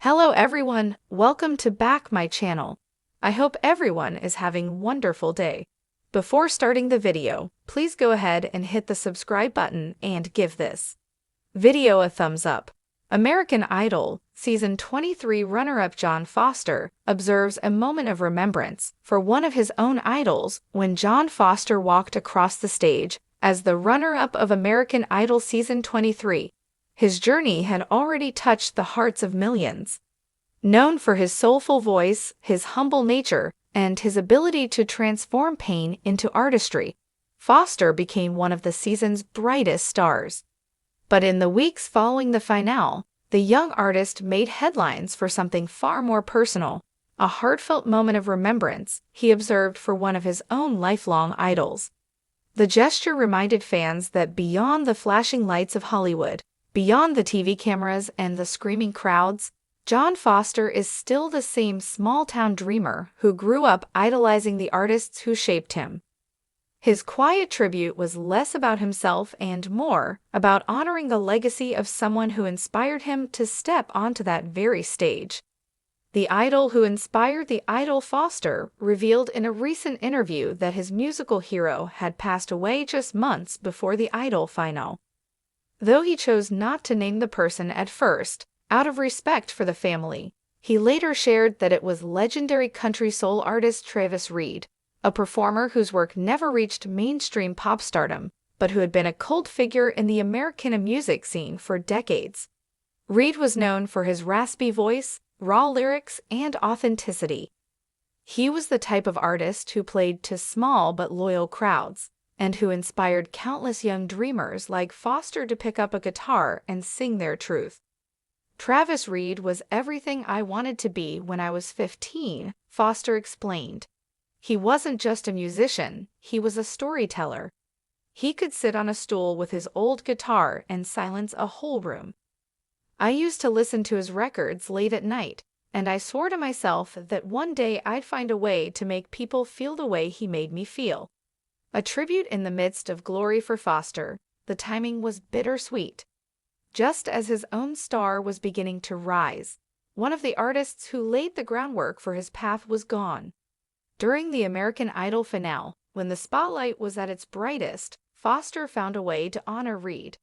Hello everyone, welcome to back my channel. I hope everyone is having a wonderful day. Before starting the video, please go ahead and hit the subscribe button and give this video a thumbs up. American Idol Season 23 runner-up John Foster observes a moment of remembrance for one of his own idols when John Foster walked across the stage as the runner-up of American Idol Season 23. His journey had already touched the hearts of millions. Known for his soulful voice, his humble nature, and his ability to transform pain into artistry, Foster became one of the season's brightest stars. But in the weeks following the finale, the young artist made headlines for something far more personal, a heartfelt moment of remembrance he observed for one of his own lifelong idols. The gesture reminded fans that beyond the flashing lights of Hollywood, beyond the TV cameras and the screaming crowds, John Foster is still the same small-town dreamer who grew up idolizing the artists who shaped him. His quiet tribute was less about himself and more about honoring the legacy of someone who inspired him to step onto that very stage. The idol who inspired the idol Foster revealed in a recent interview that his musical hero had passed away just months before the Idol final. Though he chose not to name the person at first, out of respect for the family, he later shared that it was legendary country soul artist Travis Reed, a performer whose work never reached mainstream pop stardom, but who had been a cult figure in the American music scene for decades. Reed was known for his raspy voice, raw lyrics, and authenticity. He was the type of artist who played to small but loyal crowds, and who inspired countless young dreamers like Foster to pick up a guitar and sing their truth. Travis Reed was everything I wanted to be when I was 15, Foster explained. He wasn't just a musician, he was a storyteller. He could sit on a stool with his old guitar and silence a whole room. I used to listen to his records late at night, and I swore to myself that one day I'd find a way to make people feel the way he made me feel. A tribute in the midst of glory for Foster, the timing was bittersweet. Just as his own star was beginning to rise, one of the artists who laid the groundwork for his path was gone. During the American Idol finale, when the spotlight was at its brightest, Foster found a way to honor Reed.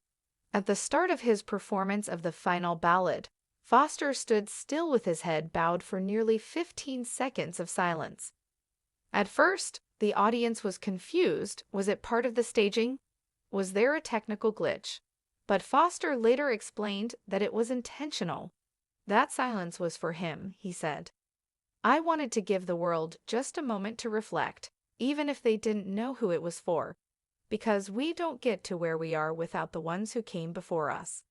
At the start of his performance of the final ballad, Foster stood still with his head bowed for nearly 15 seconds of silence. At first, the audience was confused. Was it part of the staging? Was there a technical glitch? But Foster later explained that it was intentional. That silence was for him, he said. I wanted to give the world just a moment to reflect, even if they didn't know who it was for, because we don't get to where we are without the ones who came before us.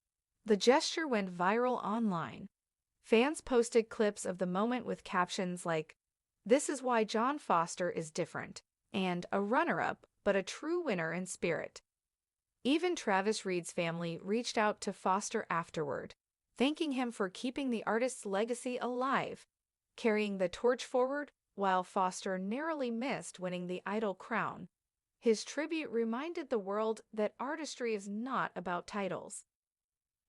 The gesture went viral online. Fans posted clips of the moment with captions like, "This is why John Foster is different," and "a runner-up, but a true winner in spirit." Even Travis Reed's family reached out to Foster afterward, thanking him for keeping the artist's legacy alive, carrying the torch forward while Foster narrowly missed winning the Idol crown. His tribute reminded the world that artistry is not about titles.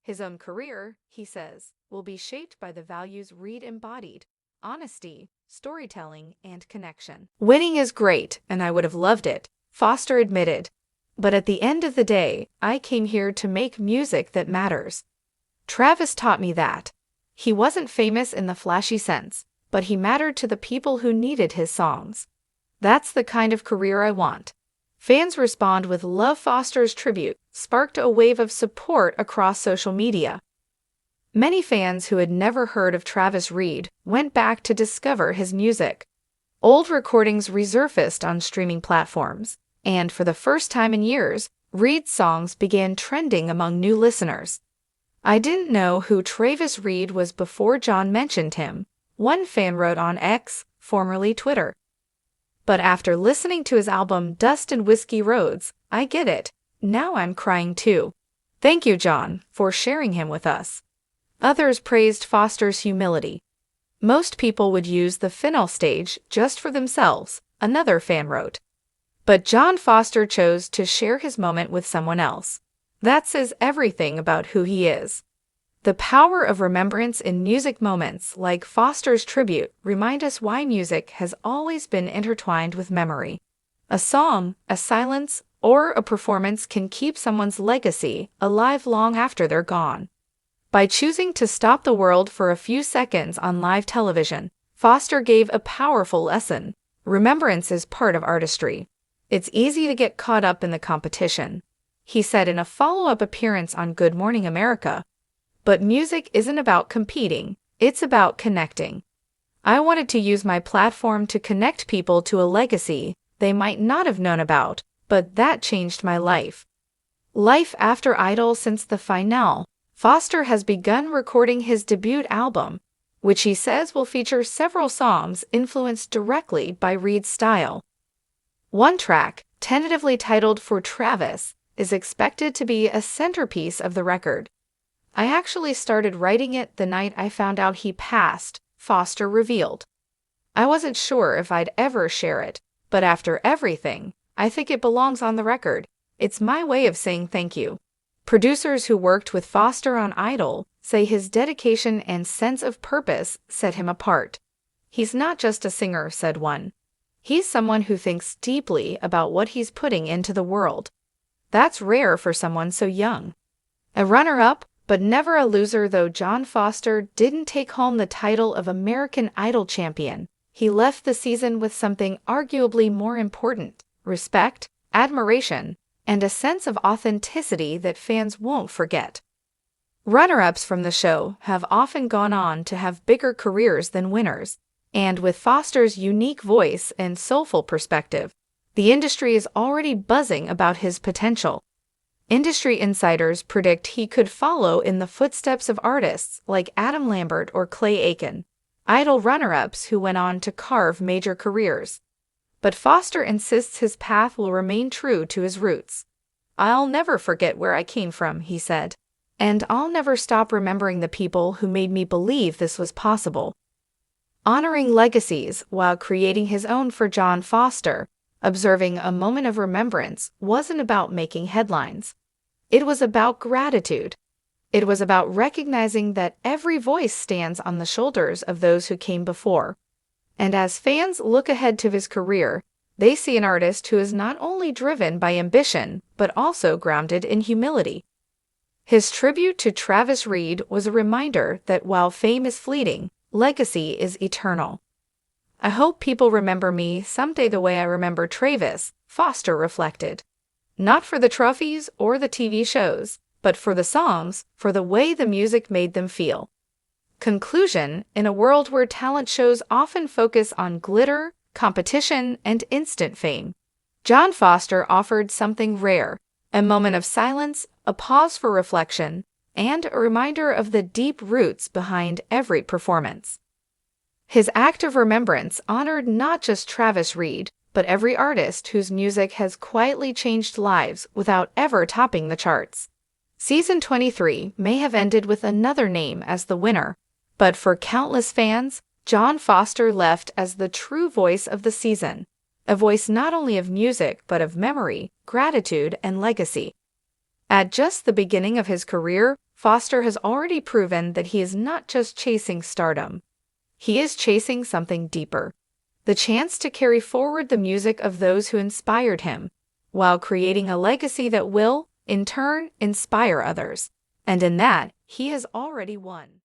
His own career, he says, will be shaped by the values Reed embodied: honesty, storytelling, and connection. Winning is great, and I would have loved it, Foster admitted. But at the end of the day, I came here to make music that matters. Travis taught me that. He wasn't famous in the flashy sense, but he mattered to the people who needed his songs. That's the kind of career I want. Fans respond with love. Foster's tribute sparked a wave of support across social media. Many fans who had never heard of Travis Reed went back to discover his music. Old recordings resurfaced on streaming platforms, and for the first time in years, Reed's songs began trending among new listeners. I didn't know who Travis Reed was before John mentioned him, one fan wrote on X, formerly Twitter. But after listening to his album Dust and Whiskey Roads, I get it. Now I'm crying too. Thank you, John, for sharing him with us. Others praised Foster's humility. Most people would use the final stage just for themselves, another fan wrote. But John Foster chose to share his moment with someone else. That says everything about who he is. The power of remembrance in music moments like Foster's tribute remind us why music has always been intertwined with memory. A song, a silence, or a performance can keep someone's legacy alive long after they're gone. By choosing to stop the world for a few seconds on live television, Foster gave a powerful lesson. Remembrance is part of artistry. It's easy to get caught up in the competition, he said in a follow-up appearance on Good Morning America. But music isn't about competing, it's about connecting. I wanted to use my platform to connect people to a legacy they might not have known about, but that changed my life. Life after Idol. Since the finale, Foster has begun recording his debut album, which he says will feature several songs influenced directly by Reed's style. One track, tentatively titled For Travis, is expected to be a centerpiece of the record. I actually started writing it the night I found out he passed, Foster revealed. I wasn't sure if I'd ever share it, but after everything, I think it belongs on the record. It's my way of saying thank you. Producers who worked with Foster on Idol say his dedication and sense of purpose set him apart. He's not just a singer, said one. He's someone who thinks deeply about what he's putting into the world. That's rare for someone so young. A runner-up, but never a loser. Though John Foster didn't take home the title of American Idol champion, he left the season with something arguably more important: respect, admiration, and a sense of authenticity that fans won't forget. Runner-ups from the show have often gone on to have bigger careers than winners, and with Foster's unique voice and soulful perspective, the industry is already buzzing about his potential. Industry insiders predict he could follow in the footsteps of artists like Adam Lambert or Clay Aiken, Idol runner-ups who went on to carve major careers. But Foster insists his path will remain true to his roots. "I'll never forget where I came from," he said, "and I'll never stop remembering the people who made me believe this was possible." Honoring legacies while creating his own. For John Foster, observing a moment of remembrance wasn't about making headlines. It was about gratitude. It was about recognizing that every voice stands on the shoulders of those who came before. And as fans look ahead to his career, they see an artist who is not only driven by ambition, but also grounded in humility. His tribute to Travis Reed was a reminder that while fame is fleeting, legacy is eternal. "I hope people remember me someday the way I remember Travis," Foster reflected. "Not for the trophies or the TV shows, but for the songs, for the way the music made them feel." Conclusion: in a world where talent shows often focus on glitter, competition, and instant fame, John Foster offered something rare: a moment of silence, a pause for reflection, and a reminder of the deep roots behind every performance. His act of remembrance honored not just Travis Reed, but every artist whose music has quietly changed lives without ever topping the charts. Season 23 may have ended with another name as the winner, but for countless fans, John Foster left as the true voice of the season, a voice not only of music but of memory, gratitude, and legacy. At just the beginning of his career, Foster has already proven that he is not just chasing stardom. He is chasing something deeper: the chance to carry forward the music of those who inspired him, while creating a legacy that will, in turn, inspire others. And in that, he has already won.